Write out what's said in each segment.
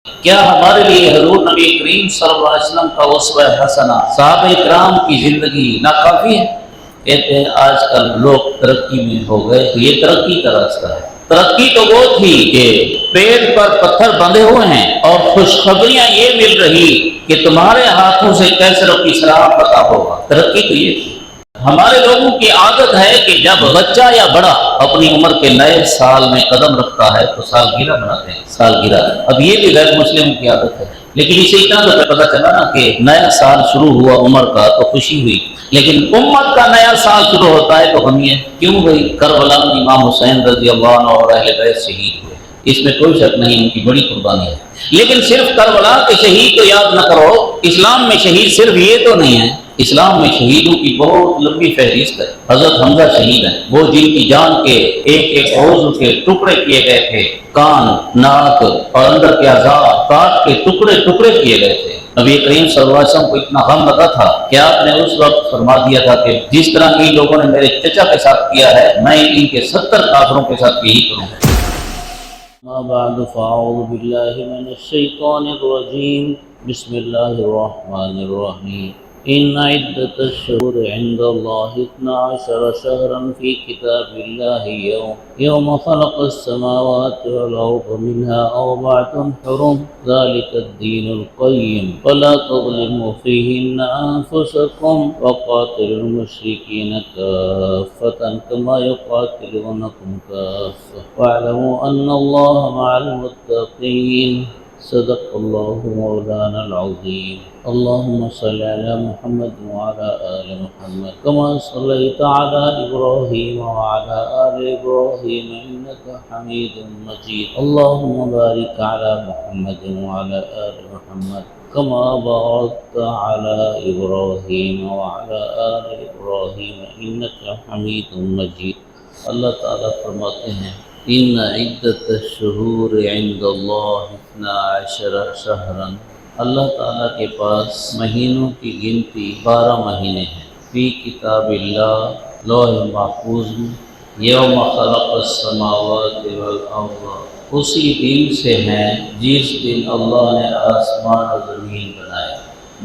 کیا ہمارے لیے حضور نبی کریم صلی اللہ علیہ وسلم کا اسوہ حسنہ صحابہ کرام کی زندگی ناکافی ہے؟ کہتے ہیں آج کل لوگ ترقی میں ہو گئے تو یہ ترقی کا راستہ ہے۔ ترقی تو وہ تھی کہ پیٹ پر پتھر بندھے ہوئے ہیں اور خوشخبریاں یہ مل رہی کہ تمہارے ہاتھوں سے کیسر کی شراب پتا ہوگا۔ ترقی تو یہ تھی۔ ہمارے لوگوں کی عادت ہے کہ جب بچہ یا بڑا اپنی عمر کے نئے سال میں قدم رکھتا ہے تو سالگرہ مناتے ہیں، سالگرہ۔ اب یہ بھی غیر مسلموں کی عادت ہے، لیکن اسے اتنا تو پتہ چلا نا کہ نیا سال شروع ہوا عمر کا تو خوشی ہوئی، لیکن امت کا نیا سال شروع ہوتا ہے تو غمی ہے۔ کیوں بھائی؟ کربلا میں امام حسین رضی اللہ عنہ اور اہل بیت شہید ہوئے، اس میں کوئی شک نہیں، ان کی بڑی قربانی ہے۔ لیکن صرف کربلا کے شہید کو یاد نہ کرو، اسلام میں شہید صرف یہ تو نہیں ہے۔ اسلام میں شہیدوں کی بہت لمبی فہرست ہے۔ حضرت حمزہ شہید ہیں، وہ جن کی جان کے ایک ایک عضو کے ٹکڑے کیے گئے تھے، کان، ناک اور اندر کے اعضاء کاٹ کے ٹکڑے ٹکڑے کیے گئے تھے۔ نبی کریم صلی اللہ علیہ وسلم کو اتنا غم لگا تھا کہ آپ نے اس وقت فرما دیا تھا کہ جس طرح ان لوگوں نے میرے چچا کے ساتھ کیا ہے، میں ان کے 70 کافروں کے ساتھ یہی کروں گا۔ ما بعد فاعوذ باللہ من الشیطان الرجیم، بسم اللہ الرحمن الرحیم۔ ان عدت الشہور عند اللہ 12 شہرا فی کتاب اللہ یوم خلق السماوات والارض منها 4 حرم ذلك الدین القیم فلا تظلموا فیہن انفسکم وقاتلوا المشرکین کافۃ کما یقاتلونکم کافۃ واعلموا ان اللہ مع المتقین۔ صدق اللہ مولانا العظیم۔ اللهم صل على محمد وعلى آل محمد كما صليت على إبراهيم وعلى آل إبراهيم إنك حميد مجيد۔ اللهم بارك على محمد وعلى آل محمد كما باركت على إبراهيم وعلى آل إبراهيم إنك حميد مجيد۔ اللہ تعالیٰ فرماتے ہیں ان عدت الشہور عند اللہ 12 شہرا، اللہ تعالیٰ کے پاس مہینوں کی گنتی 12 مہینے ہیں۔ فی کتاب اللہ، لوح محفوظ میں، یوم خلق السماوات والارض، اسی دن سے ہیں جس دن اللہ نے آسمان و زمین بنائے۔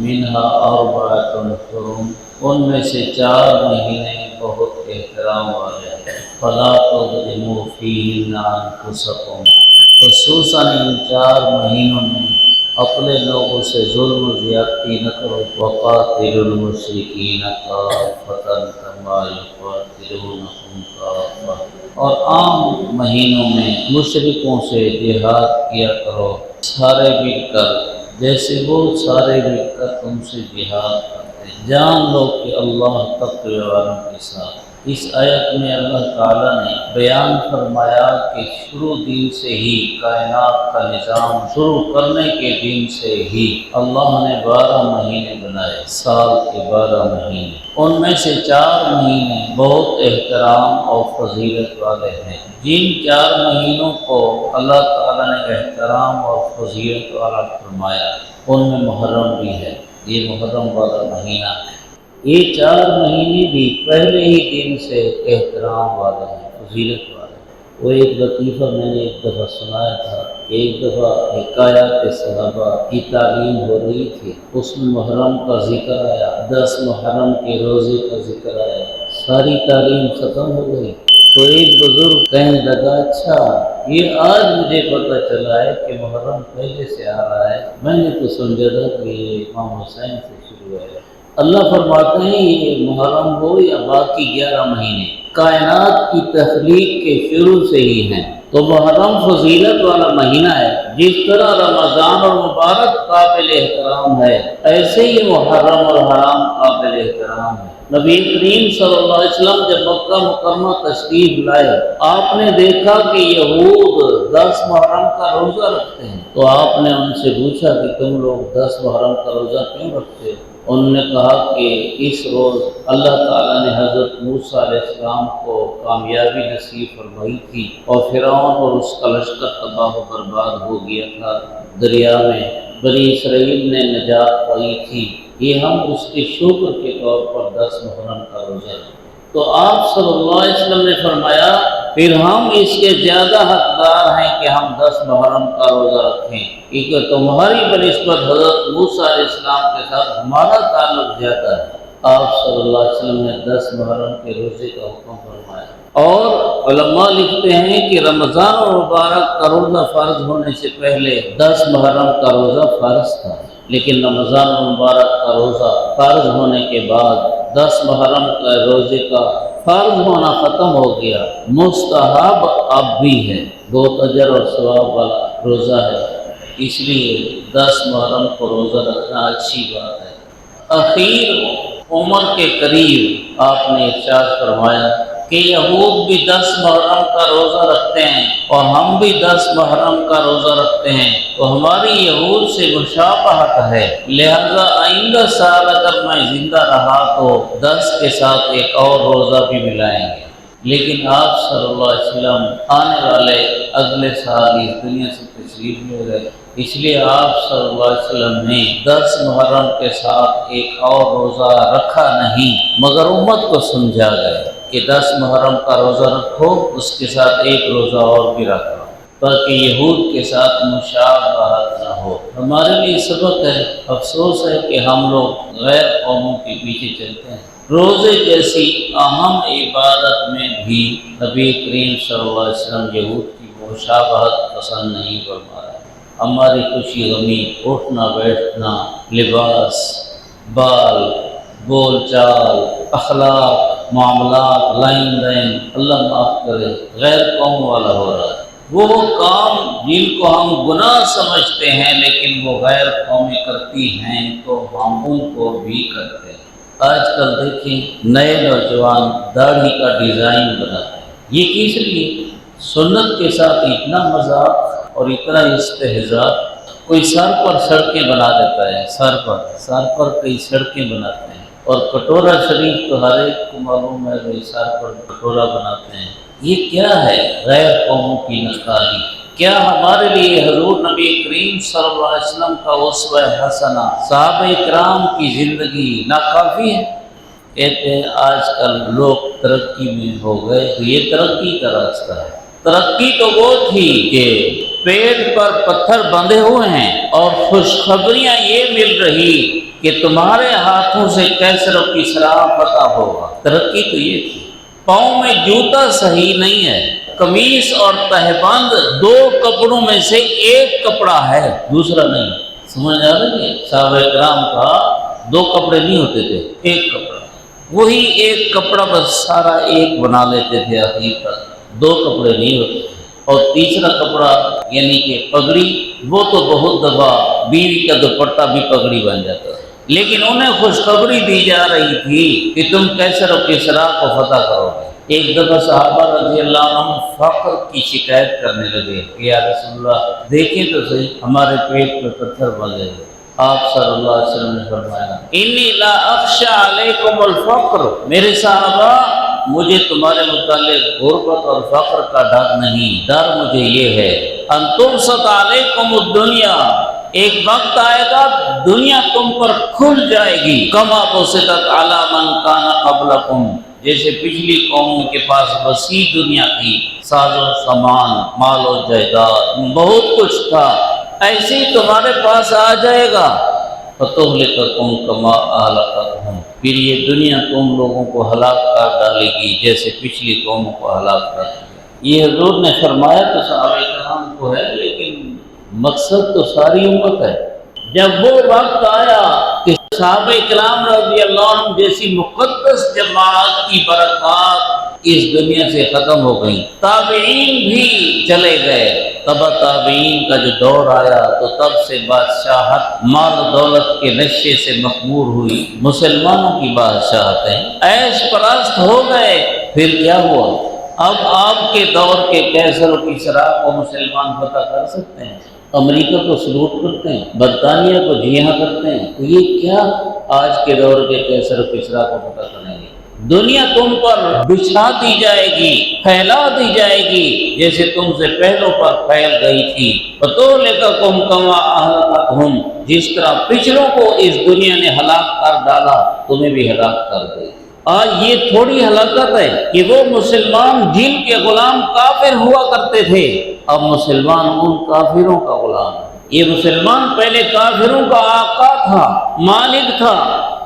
منہا 4 حرم، ان میں سے 4 مہینے بہت احترام والے ہیں۔ فلا تظلموا فیہن انفسکم، خصوصاً ان 4 مہینوں میں اپنے لوگوں سے ظلم و زیادتی نہ کرو۔ وقاتلوا المشرکین کافۃ کما یقاتلونکم کافۃ، اور عام مہینوں میں مشرکوں سے جہاد کیا کرو سارے مل کر، جیسے وہ سارے مل کر تم سے جہاد کرتے ہیں۔ جان لو کہ اللہ تقوی والوں کے ساتھ۔ اس آیت میں اللہ تعالیٰ نے بیان فرمایا کہ شروع دن سے ہی کائنات کا نظام شروع کرنے کے دن سے ہی اللہ نے 12 مہینے بنائے، سال کے 12 مہینے، ان میں سے 4 مہینے بہت احترام اور فضیلت والے ہیں۔ جن 4 مہینوں کو اللہ تعالیٰ نے احترام اور فضیلت والا فرمایا ان میں محرم بھی ہے، یہ محرم والا مہینہ ہے۔ یہ 4 مہینے بھی پہلے ہی دن سے احترام والے ہیں، فضیلت والے ہیں۔ وہ ایک لطیفہ میں نے ایک دفعہ سنایا تھا کہ ایک دفعہ حکایات صحابہ کی تعلیم ہو رہی تھی، اس میں محرم کا ذکر آیا، 10 محرم کے روزے کا ذکر آیا، ساری تعلیم ختم ہو گئی تو ایک بزرگ کہنے لگا اچھا یہ آج مجھے پتہ چلا ہے کہ محرم پہلے سے آ رہا ہے، میں نے تو سمجھا تھا کہ یہ امام حسین سے شروع ہے۔ اللہ فرماتے ہیں یہ محرم ہو یا باقی 11 مہینے کائنات کی تخلیق کے شروع سے ہی ہیں، تو محرم فضیلت والا مہینہ ہے۔ جس طرح رمضان اور مبارک قابل احترام ہے، ایسے ہی محرم اور حرام قابل احترام ہے۔ نبی کریم صلی اللہ علیہ وسلم جب مکہ مکرمہ تشریف لائے، آپ نے دیکھا کہ یہود 10 محرم کا روزہ رکھتے ہیں، تو آپ نے ان سے پوچھا کہ تم لوگ 10 محرم کا روزہ کیوں رکھتے ہو؟ انہوں نے کہا کہ اس روز اللہ تعالیٰ نے حضرت موسیٰ علیہ السلام کو کامیابی نصیب فرمائی تھی اور فرعون اور اس کا لشکر تباہ و برباد ہو گیا تھا، دریا میں بنی اسرائیل نے نجات پائی تھی، یہ ہم اس کے شکر کے طور پر 10 محرم کا روزہ رکھتے ہیں۔ تو آپ صلی اللہ علیہ وسلم نے فرمایا پھر ہم اس کے زیادہ حقدار ہیں کہ ہم 10 محرم کا روزہ رکھیں، کیونکہ تمہاری بنسبت حضرت موسیٰ علیہ السلام کے ساتھ ہمارا تعلق زیادہ ہے۔ آپ صلی اللہ علیہ وسلم نے 10 محرم کے روزے کا حکم فرمایا۔ اور علماء لکھتے ہیں کہ رمضان المبارک کا روزہ فرض ہونے سے پہلے 10 محرم کا روزہ فرض تھا، لیکن رمضان المبارک کا روزہ فرض ہونے کے بعد 10 محرم کا روزے کا فرض ہونا ختم ہو گیا، مستحب اب بھی ہے، بہت اجر اور ثواب والا روزہ ہے، اس لیے 10 محرم کو روزہ رکھنا اچھی بات ہے۔ اخیر عمر کے قریب آپ نے ارشاد فرمایا کہ یہود بھی 10 محرم کا روزہ رکھتے ہیں اور ہم بھی 10 محرم کا روزہ رکھتے ہیں، تو ہماری یہود سے مشابہت ہے، لہذا آئندہ سال اگر میں زندہ رہا تو 10 کے ساتھ ایک اور روزہ بھی ملائیں گے۔ لیکن آپ صلی اللہ علیہ وسلم آنے والے اگلے سال اس دنیا سے تشریف لے گئے، اس لیے آپ صلی اللہ علیہ وسلم نے 10 محرم کے ساتھ ایک اور روزہ رکھا نہیں، مگر امت کو سمجھا گیا کہ 10 محرم کا روزہ رکھو، اس کے ساتھ ایک روزہ اور بھی رکھو، تاکہ یہود کے ساتھ مشابہت نہ ہو۔ ہمارے لیے سبق ہے، افسوس ہے کہ ہم لوگ غیر قوموں کے پیچھے چلتے ہیں۔ روزے جیسی اہم عبادت میں بھی نبی کریم صلی اللہ علیہ وسلم یہود کی مشابہت پسند نہیں فرما رہے۔ ہماری خوشی غمی، اٹھنا بیٹھنا، لباس، بال، بول چال، اخلاق، معاملات، لین دین، اللہ معاف کرے، غیر قوم والا ہو رہا ہے۔ وہ کام جن کو ہم گناہ سمجھتے ہیں لیکن وہ غیر قومیں کرتی ہیں تو ہم ان کو بھی کرتے ہیں۔ آج کل دیکھیں نئے نوجوان داڑھی کا ڈیزائن بناتے ہیں، یہ کس لیے؟ سنت کے ساتھ اتنا مذاق اور اتنا استہزاء۔ کوئی سر پر سڑکیں بنا دیتا ہے، سر پر کئی سڑکیں بناتے ہیں، اور کٹورا شریف تو ہر ایک کو معلوم ہے کہ سر پر کٹورا بناتے ہیں۔ یہ کیا ہے؟ غیر قوموں کی نقالی۔ کیا ہمارے لیے حضور نبی کریم صلی اللہ علیہ وسلم کا اسوہ حسنہ، صحابہ کرام کی زندگی ناکافی ہے؟ کہتے ہیں آج کل لوگ ترقی میں ہو گئے، تو یہ ترقی کا راستہ ہے۔ ترقی تو وہ تھی کہ پیٹ پر پتھر بندھے ہوئے ہیں اور خوشخبریاں یہ مل رہی کہ تمہارے ہاتھوں سے کیسر و کسریٰ فتح ہوگا۔ ترقی تو یہ تھی۔ پاؤں میں جوتا صحیح نہیں ہے، قمیص اور تہبند 2 کپڑوں میں سے ایک کپڑا ہے، دوسرا نہیں۔ سمجھ آ رہی ہے؟ صحابہ کرام کا 2 کپڑے نہیں ہوتے تھے، ایک کپڑا، وہی ایک کپڑا بس سارا ایک بنا لیتے تھے، حقیقت 2 کپڑے نہیں ہوتے تھے۔ اور تیسرا کپڑا یعنی کہ پگڑی، وہ تو بہت دفعہ بیوی کا دوپٹہ بھی پگڑی بن جاتا ہے، لیکن انہیں خوشخبری دی جا رہی تھی کہ تم کیسر و کسریٰ کو فتح کرو گے۔ ایک دفعہ صحابہ رضی اللہ عنہ فقر کی شکایت کرنے لگے کہ یا رسول اللہ دیکھیں تو صحیح، ہمارے پیٹ پہ پتھر بندھے ہوئے۔ آپ صلی اللہ علیہ وسلم نے فرمایا انی لا اخشی علیکم الفقر، میرے صحابہ مجھے تمہارے متعلق غربت اور فقر کا ڈر نہیں، ڈر مجھے یہ ہے ان تبسط علیکم الدنیا، ایک وقت آئے گا دنیا تم پر کھل جائے گی، کما بسطت علی من کان قبلکم، جیسے پچھلی قوموں کے پاس وسیع دنیا تھی، ساز و سامان، مال و جائیداد، بہت کچھ تھا، ایسے ہی تمہارے پاس آ جائے گا۔ فَتُهْلِكَكُمْ كَمَا أَهْلَكَتْهُمْ، پھر یہ دنیا تم لوگوں کو ہلاک کر ڈالے گی جیسے پچھلی قوموں کو ہلاک کر دیا۔ یہ حضور نے فرمایا تو صحابہ کرام کو ہے، لیکن مقصد تو ساری امت ہے۔ جب وہ وقت آیا کہ صحابہ کرام رضی اللہ عنہ جیسی مقدس جماعت کی برکات اس دنیا سے ختم ہو گئی، تابعین بھی چلے گئے، تبا تابعین کا جو دور آیا تو تب سے بادشاہت مال و دولت کے نشے سے مخمور ہوئی، مسلمانوں کی بادشاہتیں عیش پرست ہو گئے۔ پھر کیا ہوا؟ اب آپ کے دور کے کیسر و کسریٰ کو مسلمان فتح کر سکتے ہیں؟ امریکہ کو سلوٹ کرتے ہیں، برطانیہ کو جی ہاں کرتے ہیں، تو یہ کیا آج کے دور کے کیسر و کسریٰ کو فتح کریں گے؟ دنیا تم پر بچھا دی جائے گی، پھیلا دی جائے گی جیسے تم سے پہلوں پر پھیل گئی تھی۔ فَتُهْلِكَكُمْ كَمَا أَهْلَكَتْهُمْ، جس طرح پچھلوں کو اس دنیا نے ہلاک کر ڈالا تمہیں بھی ہلاک کر دے گی۔ آج یہ تھوڑی ہلاکت ہے کہ وہ مسلمان جن کے غلام کافر ہوا کرتے تھے، اب مسلمان ان کافروں کا غلام ہے۔ یہ مسلمان پہلے کافروں کا آقا تھا، مالک تھا،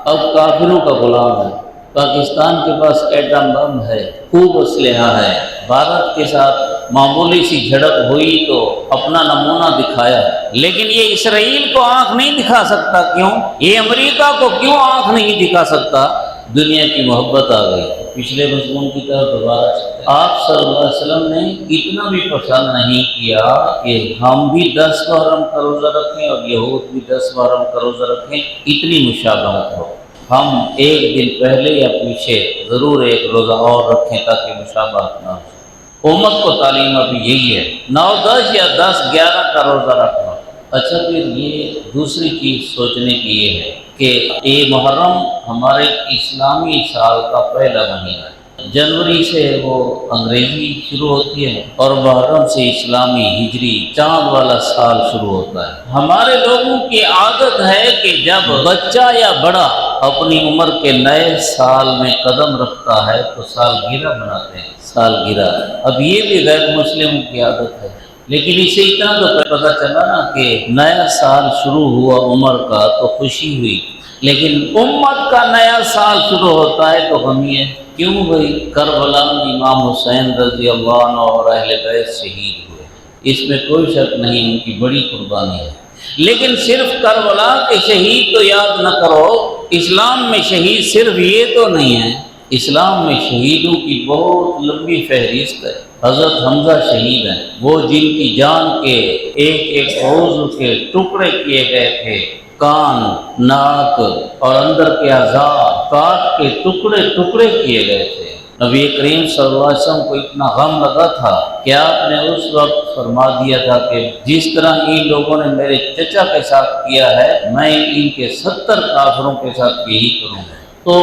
اب کافروں کا غلام ہے۔ پاکستان کے پاس ایٹم بم ہے، خوب اسلحہ ہے، بھارت کے ساتھ معمولی سی جھڑپ ہوئی تو اپنا نمونہ دکھایا، لیکن یہ اسرائیل کو آنکھ نہیں دکھا سکتا۔ کیوں؟ یہ امریکہ کو کیوں آنکھ نہیں دکھا سکتا؟ دنیا کی محبت آ گئی۔ پچھلے مضمون کی طرف دوبارہ چلتے ہیں۔ آپ صلی اللہ علیہ وسلم نے اتنا بھی پسند نہیں کیا کہ ہم بھی 10 محرم کا روزہ رکھیں اور یہود بھی 10 محرم کا روزہ رکھیں، اتنی مشابہت ہو۔ ہم ایک دن پہلے یا پیچھے ضرور ایک روزہ اور رکھیں تاکہ مشابہت نہ ہو۔ امت کو تعلیم ابھی یہی ہے، 9، 10 یا 10، 11 کا روزہ رکھنا۔ اچھا، پھر یہ دوسری چیز سوچنے کی یہ ہے کہ یہ محرم ہمارے اسلامی سال کا پہلا مہینہ ہے۔ جنوری سے وہ انگریزی شروع ہوتی ہے اور محرم سے اسلامی ہجری چاند والا سال شروع ہوتا ہے۔ ہمارے لوگوں کی عادت ہے کہ جب بچہ یا بڑا اپنی عمر کے نئے سال میں قدم رکھتا ہے تو سالگرہ مناتے ہیں، سالگرہ۔ اب یہ بھی غیر مسلموں کی عادت ہے، لیکن اسے اتنا تو پتہ چلا نا کہ نیا سال شروع ہوا عمر کا تو خوشی ہوئی، لیکن امت کا نیا سال شروع ہوتا ہے تو غمی ہے۔ کیوں بھائی؟ کربلا میں امام حسین رضی اللہ عنہ اور اہل بیت شہید ہوئے، اس میں کوئی شک نہیں، ان کی بڑی قربانی ہے۔ لیکن صرف کربلا کے شہید تو یاد نہ کرو، اسلام میں شہید صرف یہ تو نہیں ہے، اسلام میں شہیدوں کی بہت لمبی فہرست ہے۔ حضرت حمزہ شہید ہیں، وہ جن کی جان کے ایک ایک عضو کے ٹکڑے کیے گئے تھے، کان، ناک اور اندر کے اعضاء کاٹ کے ٹکڑے ٹکڑے کیے گئے تھے۔ نبی کریم صلی اللہ علیہ وسلم کو اتنا غم لگا تھا کہ آپ نے اس وقت فرما دیا تھا کہ جس طرح ان لوگوں نے میرے چچا کے ساتھ کیا ہے، میں ان کے 70 کافروں کے ساتھ یہی کروں گا۔ تو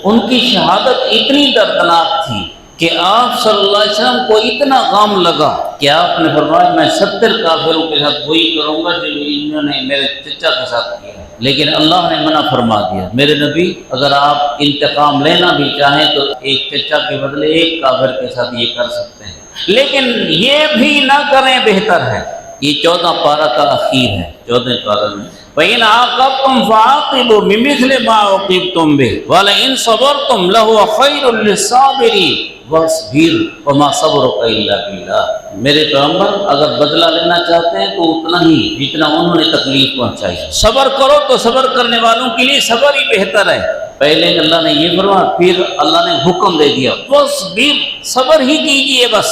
ان کی شہادت اتنی دردناک تھی کہ آپ صلی اللہ علیہ وسلم کو اتنا غم لگا کہ آپ نے فرمایا میں 70 کافروں کے ساتھ وہی کروں گا جو انہوں نے میرے چچا کے ساتھ کیا ہے۔ لیکن اللہ نے منع فرما دیا، میرے نبی اگر آپ انتقام لینا بھی چاہیں تو ایک چچا کے بدلے ایک کافر کے ساتھ یہ کر سکتے ہیں، لیکن یہ بھی نہ کریں بہتر ہے۔ یہ 14 پارہ کا اخیر ہے، 14 پارہ میں فَإِنْ عَاقَبْتُمْ فَعَاقِبُوا بِمِثْلِ مَا عُوقِبْتُمْ بِهِ وَلَئِنْ صَبَرْتُمْ لَهُوَ خَيْرٌ لِّلصَّابِرِينَ وَاصْبِرْ وَمَا صَبْرُكَ إِلَّا بِاللَّهِ۔ میرے پیغمبر اگر بدلہ لینا چاہتے ہیں تو اتنا ہی جتنا انہوں نے تکلیف پہنچائی، صبر کرو تو صبر کرنے والوں کے لیے صبر ہی بہتر ہے۔ پہلے اللہ نے یہ فرمایا، پھر اللہ نے حکم دے دیا وَاصْبِرْ، صبر ہی کیجئے، بس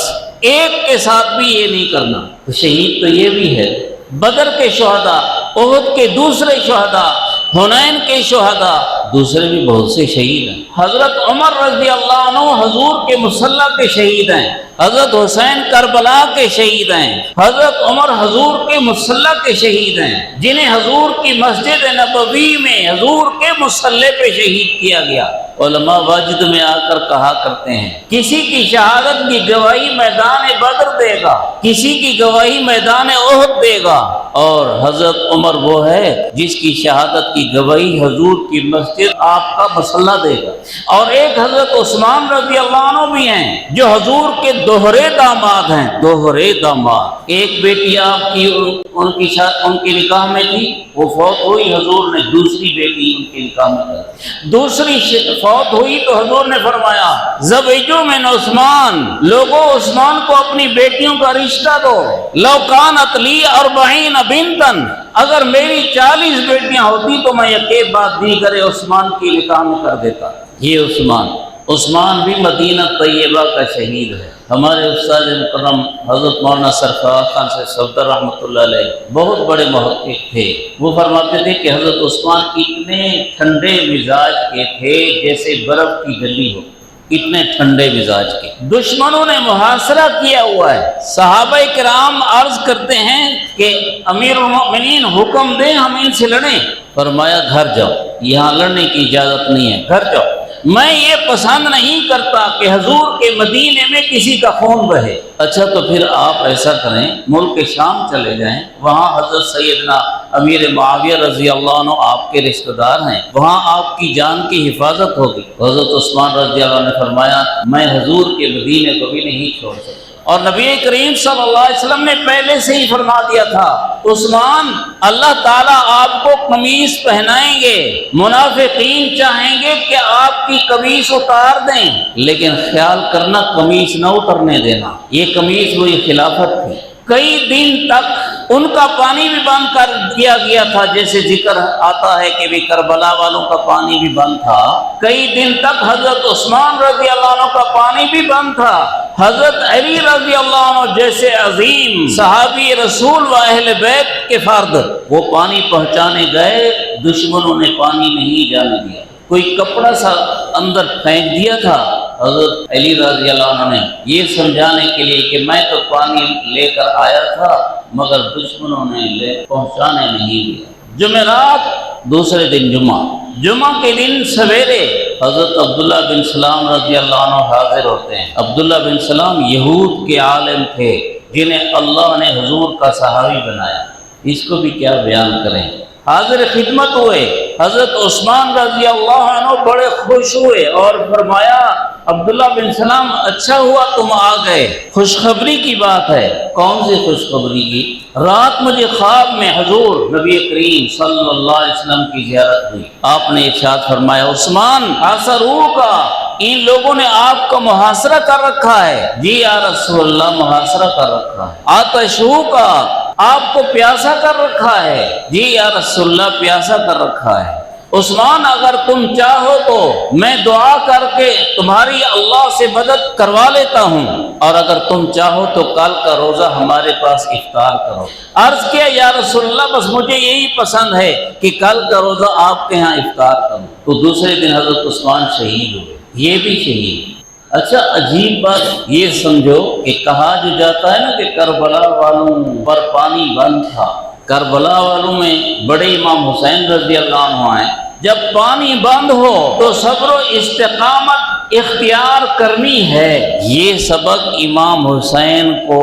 ایک کے ساتھ بھی یہ نہیں کرنا۔ تو شہید تو یہ بھی ہے، بدر کے شہداء، احد کے دوسرے شہداء، حنین کے شہداء، دوسرے بھی بہت سے شہید ہیں۔ حضرت عمر رضی اللہ عنہ حضور کے مصلی کے شہید ہیں، حضرت حسین کربلا کے شہید ہیں، حضرت عمر حضور کے مصلی کے شہید ہیں، جنہیں حضور کی مسجد نبوی میں حضور کے مصلی پہ شہید کیا گیا۔ علماء واجد میں آ کر کہا کرتے ہیں کسی کی شہادت کی گواہی میدان بدر دے گا، کسی کی گواہی میدان احد دے گا، اور حضرت عمر وہ ہے جس کی شہادت کی گواہی حضور کی مسجد آپ کا مصلی دے گا۔ اور ایک حضرت عثمان رضی اللہ عنہ بھی ہیں جو حضور کے دوہرے داماد ہیں، دوہرے داماد۔ ایک بیٹی آپ کی ان کی نکاح میں تھی، وہ فوت ہوئی، حضور نے دوسری بیٹی ان کے نکاح میں کر، دوسری فوت ہوئی تو حضور نے فرمایا زوجوا من عثمان، لوگوں عثمان کو اپنی بیٹیوں کا رشتہ دو، لو کانت لی 40 بنتا، اگر میری 40 بیٹیاں ہوتی تو میں ایک بات دیگر عثمان کی نکاح میں کر دیتا۔ یہ عثمان بھی مدینہ طیبہ کا شہید ہے۔ ہمارے استاد مکرم حضرت مولانا سرفراز خان سے صفدر رحمۃ اللہ علیہ بہت بڑے محقق تھے، وہ فرماتے تھے کہ حضرت عثمان اتنے ٹھنڈے مزاج کے تھے جیسے برف کی گلی ہو، اتنے ٹھنڈے مزاج کے۔ دشمنوں نے محاصرہ کیا ہوا ہے، صحابہ کرام عرض کرتے ہیں کہ امیر المؤمنین حکم دیں ہم ان سے لڑیں، فرمایا گھر جاؤ، یہاں لڑنے کی اجازت نہیں ہے، گھر جاؤ۔ میں یہ پسند نہیں کرتا کہ حضور کے مدینے میں کسی کا خون بہے۔ اچھا تو پھر آپ ایسا کریں، ملک شام چلے جائیں، وہاں حضرت سیدنا امیر معاویہ رضی اللہ عنہ آپ کے رشتہ دار ہیں، وہاں آپ کی جان کی حفاظت ہوگی۔ حضرت عثمان رضی اللہ عنہ نے فرمایا میں حضور کے مدینے کو بھی نہیں چھوڑ سکتا، اور نبی کریم صلی اللہ علیہ وسلم نے پہلے سے ہی فرما دیا تھا عثمان اللہ تعالیٰ آپ کو قمیص پہنائیں گے، منافقین چاہیں گے کہ آپ کی قمیص اتار دیں، لیکن خیال کرنا قمیص نہ اترنے دینا، یہ قمیص وہی خلافت تھی۔ کئی دن تک ان کا پانی بھی بند کر دیا گیا تھا، جیسے ذکر آتا ہے کہ بھی کربلا والوں کا پانی بھی بند تھا، کئی دن تک حضرت عثمان رضی اللہ عنہ کا پانی بھی بند تھا۔ حضرت علی رضی اللہ عنہ جیسے عظیم صحابی رسول و اہل بیت کے فرد وہ پانی پہنچانے گئے، دشمنوں نے پانی نہیں جانے دیا، کوئی کپڑا سا اندر پھینک دیا تھا، حضرت علی رضی اللہ عنہ نے یہ سمجھانے کے لیے کہ میں تو پانی لے کر آیا تھا مگر دشمنوں نے پہنچانے نہیں دیا۔ جمعرات دوسرے دن جمعہ کے دن سویرے حضرت عبداللہ بن سلام رضی اللہ عنہ حاضر ہوتے ہیں۔ عبداللہ بن سلام یہود کے عالم تھے جنہیں اللہ نے حضور کا صحابی بنایا، اس کو بھی کیا بیان کریں۔ حاضر خدمت ہوئے، حضرت عثمان رضی اللہ عنہ بڑے خوش ہوئے اور فرمایا عبداللہ بن سلام اچھا ہوا تم آ گئے، خوشخبری کی بات ہے۔ کون سی خوشخبری کی؟ رات مجھے خواب میں حضور نبی کریم صلی اللہ علیہ وسلم کی زیارت ہوئی، آپ نے ارشاد فرمایا عثمان حاصروا کا، ان لوگوں نے آپ کا محاصرہ کر رکھا ہے۔ جی یا رسول اللہ محاصرہ کر رکھا ہے۔ آتشوا کا، آپ کو پیاسا کر رکھا ہے۔ جی یا رسول اللہ پیاسا کر رکھا ہے۔ عثمان اگر تم چاہو تو میں دعا کر کے تمہاری اللہ سے مدد کروا لیتا ہوں، اور اگر تم چاہو تو کل کا روزہ ہمارے پاس افطار کرو۔ عرض کیا یا رسول اللہ بس مجھے یہی پسند ہے کہ کل کا روزہ آپ کے ہاں افطار کروں۔ تو دوسرے دن حضرت عثمان شہید ہوئے، یہ بھی شہید۔ اچھا عجیب بات یہ سمجھو کہ کہا جو جاتا ہے نا کہ کربلا والوں پر پانی بند تھا، کربلا والوں میں بڑے امام حسین رضی اللہ عنہ ہیں، جب پانی بند ہو تو صبر و استقامت اختیار کرنی ہے۔ یہ سبق امام حسین کو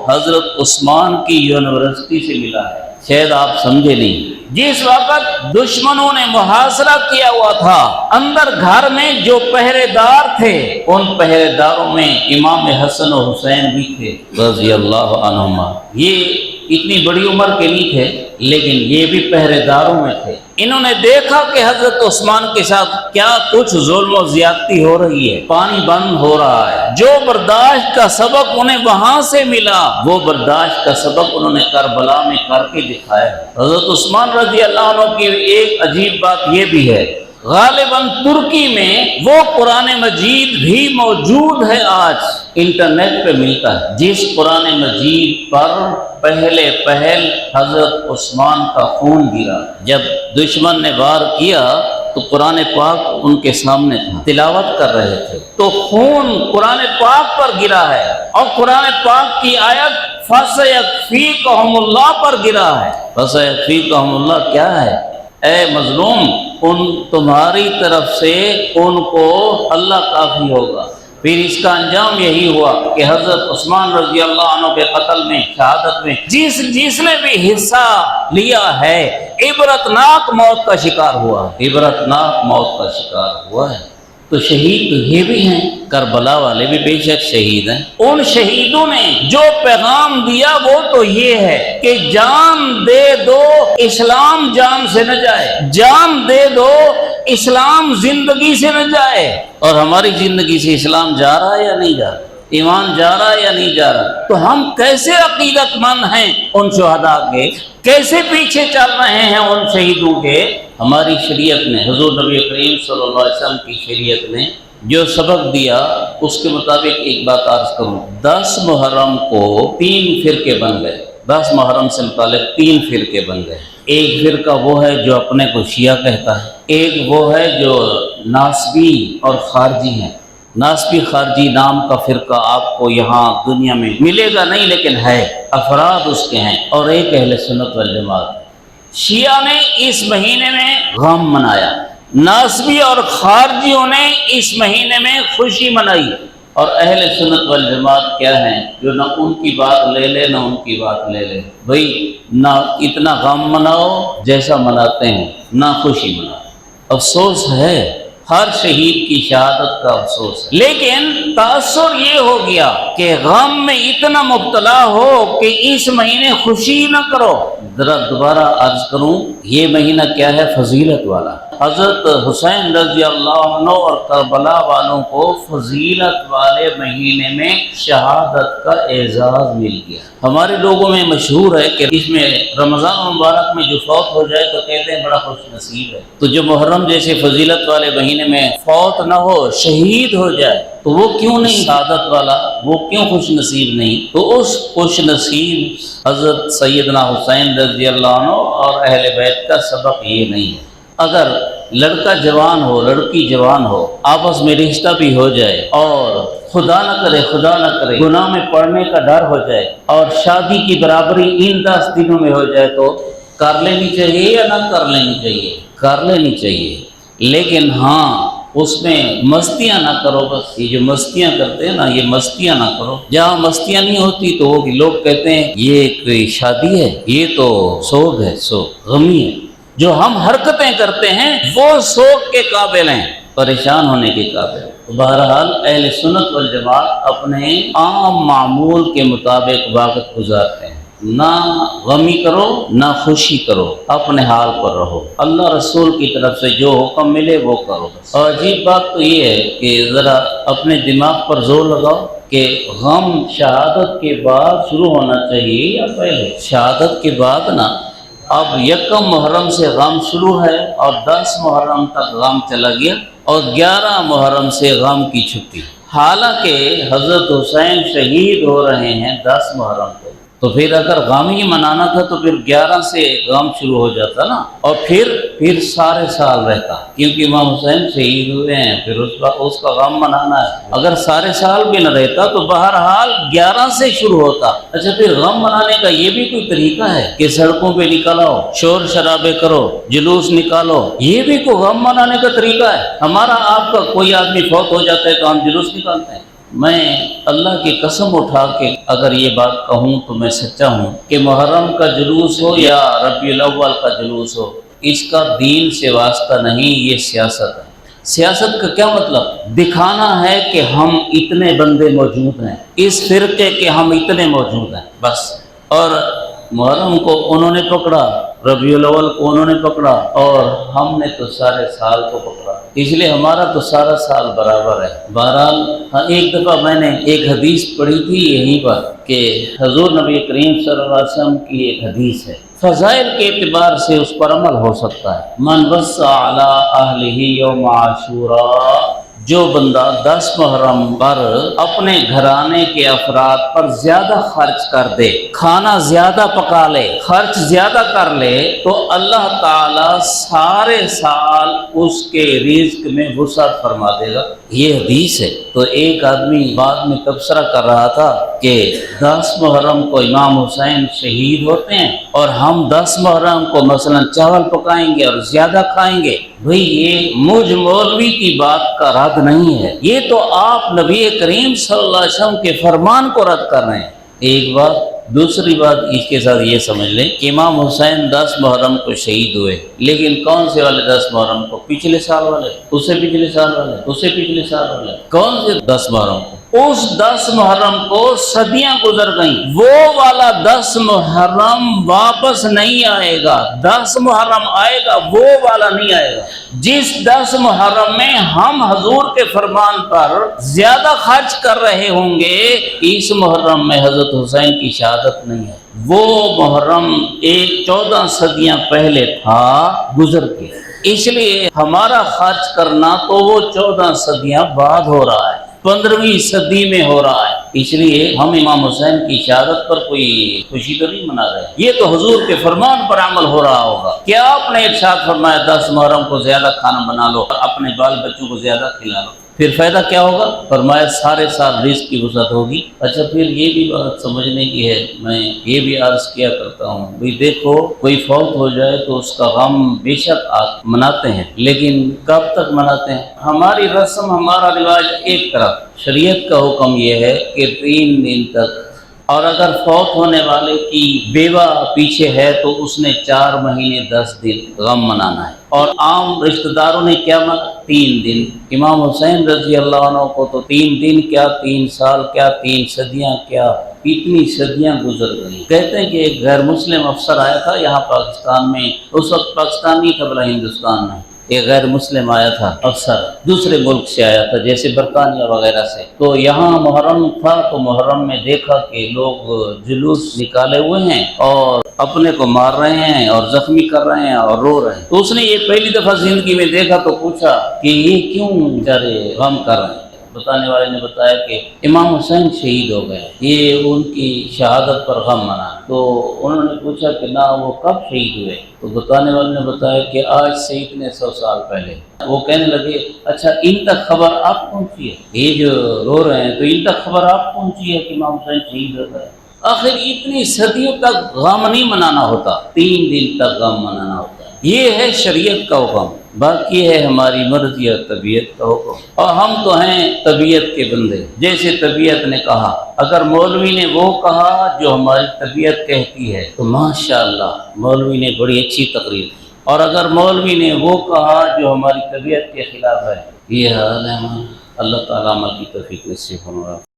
حضرت عثمان کی یونیورسٹی سے ملا ہے، شاید آپ سمجھے نہیں۔ جس وقت دشمنوں نے محاصرہ کیا ہوا تھا، اندر گھر میں جو پہرے دار تھے ان پہرے داروں میں امام حسن و حسین بھی تھے رضی اللہ عنہما۔ یہ اتنی بڑی عمر کے نہیں تھے لیکن یہ بھی پہرے داروں میں تھے۔ انہوں نے دیکھا کہ حضرت عثمان کے ساتھ کیا کچھ ظلم و زیادتی ہو رہی ہے، پانی بند ہو رہا ہے۔ جو برداشت کا سبق انہیں وہاں سے ملا وہ برداشت کا سبق انہوں نے کربلا میں کر کے دکھایا۔ حضرت عثمان رضی اللہ عنہ کی ایک عجیب بات یہ بھی ہے، غالباً ترکی میں وہ قرآن مجید بھی موجود ہے، آج انٹرنیٹ پہ ملتا ہے، جس قرآن مجید پر پہلے حضرت عثمان کا خون گرا۔ جب دشمن نے وار کیا تو قرآن پاک ان کے سامنے تھا، تلاوت کر رہے تھے، تو خون قرآن پاک پر گرا ہے، اور قرآن پاک کی آیت فَسَيَكْفِيكَهُمُ اللَّهُ پر گرا ہے۔ فَسَيَكْفِيكَهُمُ اللَّهُ کیا ہے؟ اے مظلوم ان تمہاری طرف سے ان کو اللہ کافی ہوگا۔ پھر اس کا انجام یہی ہوا کہ حضرت عثمان رضی اللہ عنہ کے قتل میں، شہادت میں جس نے بھی حصہ لیا ہے عبرتناک موت کا شکار ہوا، عبرتناک موت کا شکار ہوا ہے۔ تو شہید تو یہ بھی ہیں، کربلا والے بھی بے شک شہید ہیں۔ ان شہیدوں نے جو پیغام دیا وہ تو یہ ہے کہ جان دے دو اسلام جان سے نہ جائے، جان دے دو اسلام زندگی سے نہ جائے۔ اور ہماری زندگی سے اسلام جا رہا ہے یا نہیں جا رہا؟ ایمان جا رہا ہے یا نہیں جا رہا؟ تو ہم کیسے عقیدت مند ہیں ان شہداء کے، کیسے پیچھے چل رہے ہیں ان شہیدوں کے؟ ہماری شریعت نے، حضور نبی کریم صلی اللہ علیہ وسلم کی شریعت نے جو سبق دیا اس کے مطابق ایک بات عرض کروں۔ 10 محرم کو 3 فرقے بن گئے، 10 محرم سے متعلق 3 فرقے بن گئے۔ ایک فرقہ وہ ہے جو اپنے کو شیعہ کہتا ہے، ایک وہ ہے جو ناسبی اور خارجی ہیں۔ ناسبی خارجی نام کا فرقہ آپ کو یہاں دنیا میں ملے گا نہیں لیکن ہے، افراد اس کے ہیں، اور ایک اہل سنت والجماعت۔ شیعہ نے اس مہینے میں غم منایا، ناصبی اور خارجیوں نے اس مہینے میں خوشی منائی، اور اہل سنت والجماعت کیا ہیں، جو نہ ان کی بات لے لے نہ ان کی بات لے لے، بھئی نہ اتنا غم مناؤ جیسا مناتے ہیں، نہ خوشی مناؤ۔ افسوس ہے، ہر شہید کی شہادت کا افسوس ہے، لیکن تاثر یہ ہو گیا کہ غم میں اتنا مبتلا ہو کہ اس مہینے خوشی نہ کرو۔ ذرا دوبارہ عرض کروں، یہ مہینہ کیا ہے؟ فضیلت والا۔ حضرت حسین رضی اللہ عنہ اور کربلا والوں کو فضیلت والے مہینے میں شہادت کا اعزاز مل گیا۔ ہمارے لوگوں میں مشہور ہے کہ اس میں رمضان مبارک میں جو فوت ہو جائے تو کہتے ہیں بڑا خوش نصیب ہے، تو جو محرم جیسے فضیلت والے مہینے میں فوت نہ ہو، شہید ہو جائے، تو وہ کیوں نہیں سعادت والا، وہ کیوں خوش نصیب نہیں؟ تو اس خوش نصیب حضرت سیدنا حسین رضی اللہ عنہ اور اہل بیت کا سبق یہ نہیں ہے۔ اگر لڑکا جوان ہو، لڑکی جوان ہو، آپس میں رشتہ بھی ہو جائے، اور خدا نہ کرے گناہ میں پڑنے کا ڈر ہو جائے، اور شادی کی برابری ان 10 دنوں میں ہو جائے، تو کر لینی چاہیے یا نہ کر لینی چاہیے؟ کر لینی چاہیے، لیکن ہاں اس میں مستیاں نہ کرو۔ بس یہ جو مستیاں کرتے ہیں نا، یہ مستیاں نہ کرو۔ جہاں مستیاں نہیں ہوتی تو وہ لوگ کہتے ہیں یہ کوئی شادی ہے، یہ تو سوگ ہے، سوگ غمی ہے۔ جو ہم حرکتیں کرتے ہیں وہ سوگ کے قابل ہیں، پریشان ہونے کے قابل ہیں۔ بہرحال اہل سنت والجماعت اپنے عام معمول کے مطابق وقت گزارتے ہیں، نہ غمی کرو نہ خوشی کرو، اپنے حال پر رہو، اللہ رسول کی طرف سے جو حکم ملے وہ کرو۔ اور عجیب بات تو یہ ہے کہ ذرا اپنے دماغ پر زور لگاؤ کہ غم شہادت کے بعد شروع ہونا چاہیے یا پہلے؟ شہادت کے بعد نا، اب 1 محرم سے غم شروع ہے اور 10 محرم تک غم چلا گیا، اور 11 محرم سے غم کی چھٹی۔ حالانکہ حضرت حسین شہید ہو رہے ہیں 10 محرم کو، تو پھر اگر غم ہی منانا تھا تو پھر 11 سے غم شروع ہو جاتا نا، اور پھر سارے سال رہتا، کیونکہ امام حسین شہید ہوئے ہیں، پھر اس کا غم منانا ہے۔ اگر سارے سال بھی نہ رہتا تو بہرحال 11 سے شروع ہوتا۔ اچھا، پھر غم منانے کا یہ بھی کوئی طریقہ ہے کہ سڑکوں پہ نکل آؤ، شور شرابے کرو، جلوس نکالو؟ یہ بھی کوئی غم منانے کا طریقہ ہے؟ ہمارا آپ کا کوئی آدمی فوت ہو جاتا ہے تو ہم جلوس نکالتے ہیں۔ میں اللہ کی قسم اٹھا کے اگر یہ بات کہوں تو میں سچا ہوں کہ محرم کا جلوس ہو یا ربیع الاول کا جلوس ہو، اس کا دین سے واسطہ نہیں، یہ سیاست ہے۔ سیاست کا کیا مطلب؟ دکھانا ہے کہ ہم اتنے بندے موجود ہیں، اس فرقے کے ہم اتنے موجود ہیں، بس۔ اور محرم کو انہوں نے پکڑا، ربیع الاول کو انہوں نے پکڑا، اور ہم نے تو سارے سال کو پکڑا، اس لیے ہمارا تو سارا سال برابر ہے۔ بہرحال ایک دفعہ میں نے ایک حدیث پڑھی تھی یہیں پر کہ حضور نبی کریم صلی اللہ علیہ وسلم کی ایک حدیث ہے، فضائل کے اعتبار سے اس پر عمل ہو سکتا ہے۔ من وسع علی اہلہ یوم عاشوراء، جو بندہ 10 محرم پر اپنے گھرانے کے افراد پر زیادہ خرچ کر دے، کھانا زیادہ پکا لے، خرچ زیادہ کر لے، تو اللہ تعالیٰ سارے سال اس کے رزق میں وسعت فرما دے گا۔ یہ حدیث ہے۔ تو ایک آدمی بعد میں تبصرہ کر رہا تھا کہ 10 محرم کو امام حسین شہید ہوتے ہیں اور ہم 10 محرم کو مثلا چاول پکائیں گے اور زیادہ کھائیں گے۔ بھئی یہ مجھ مولوی کی بات کا رد نہیں ہے، یہ تو آپ نبی کریم صلی اللہ علیہ وسلم کے فرمان کو رد کر رہے ہیں۔ ایک بات۔ دوسری بات اس کے ساتھ یہ سمجھ لیں کہ امام حسین 10 محرم کو شہید ہوئے، لیکن کون سے والے 10 محرم کو؟ پچھلے سال والے، اس سے پچھلے سال والے، اس سے پچھلے سال والے، کون سے 10 محرم کو؟ اس 10 محرم کو صدیاں گزر گئیں، وہ والا 10 محرم واپس نہیں آئے گا۔ 10 محرم آئے گا، وہ والا نہیں آئے گا۔ جس 10 محرم میں ہم حضور کے فرمان پر زیادہ خرچ کر رہے ہوں گے، اس محرم میں حضرت حسین کی شہادت نہیں ہے۔ وہ محرم 14 صدیاں پہلے تھا، گزر گیا، اس لیے ہمارا خرچ کرنا تو وہ 14 صدیاں بعد ہو رہا ہے، 15ویں صدی میں ہو رہا ہے۔ اس لیے ہم امام حسین کی شہادت پر کوئی خوشی تو نہیں منا رہے، یہ تو حضور کے فرمان پر عمل ہو رہا ہوگا۔ کیا آپ نے ارشاد فرمایا 10 محرم کو زیادہ کھانا بنا لو، اپنے بال بچوں کو زیادہ کھلا لو؟ پھر فائدہ کیا ہوگا؟ فرمایا سارے سال رزق کی وسعت ہوگی۔ اچھا پھر یہ بھی بات سمجھنے کی ہے، میں یہ بھی عرض کیا کرتا ہوں، بھئی دیکھو کوئی فوت ہو جائے تو اس کا غم بے شک آپ مناتے ہیں، لیکن کب تک مناتے ہیں؟ ہماری رسم ہمارا رواج ایک طرف، شریعت کا حکم یہ ہے کہ 3 دن تک، اور اگر فوت ہونے والے کی بیوہ پیچھے ہے تو اس نے 4 مہینے 10 دن غم منانا ہے، اور عام رشتہ داروں نے کیا مانا؟ 3 دن۔ امام حسین رضی اللہ عنہ کو تو 3 دن کیا 3 سال کیا 3 صدیاں کیا، اتنی صدیاں گزر گئی۔ کہتے ہیں کہ ایک غیر مسلم افسر آیا تھا یہاں پاکستان میں، اس وقت پاکستان نہیں تھا بلکہ ہندوستان میں، ایک غیر مسلم آیا تھا افسر، دوسرے ملک سے آیا تھا جیسے برطانیہ وغیرہ سے، تو یہاں محرم تھا تو محرم میں دیکھا کہ لوگ جلوس نکالے ہوئے ہیں اور اپنے کو مار رہے ہیں اور زخمی کر رہے ہیں اور رو رہے ہیں، تو اس نے یہ پہلی دفعہ زندگی میں دیکھا تو پوچھا کہ یہ کیوں بیچارے غم کر رہے ہیں؟ بتانے والے نے بتایا کہ امام حسین شہید ہو گئے، یہ ان کی شہادت پر غم منا۔ تو انہوں نے پوچھا کہ نہ وہ کب شہید ہوئے؟ تو بتانے والے نے بتایا کہ آج سے اتنے 100 سال پہلے۔ وہ کہنے لگے اچھا ان تک خبر آپ پہنچی ہے؟ یہ جو رو رہے ہیں تو ان تک خبر آپ پہنچی ہے کہ امام حسین شہید ہو گئے؟ آخر اتنی صدیوں تک غم نہیں منانا ہوتا، 3 دن تک غم منانا ہوتا ہے، یہ ہے شریعت کا حکم، باقی ہے ہماری مرضی اور طبیعت کا حکم، اور ہم تو ہیں طبیعت کے بندے، جیسے طبیعت نے کہا۔ اگر مولوی نے وہ کہا جو ہماری طبیعت کہتی ہے تو ماشاءاللہ مولوی نے بڑی اچھی تقریر کی، اور اگر مولوی نے وہ کہا جو ہماری طبیعت کے خلاف ہے، یہ حال ہے ہمارا۔ اللہ تعالیٰ عمل کی توفیق نصیب فرمائے۔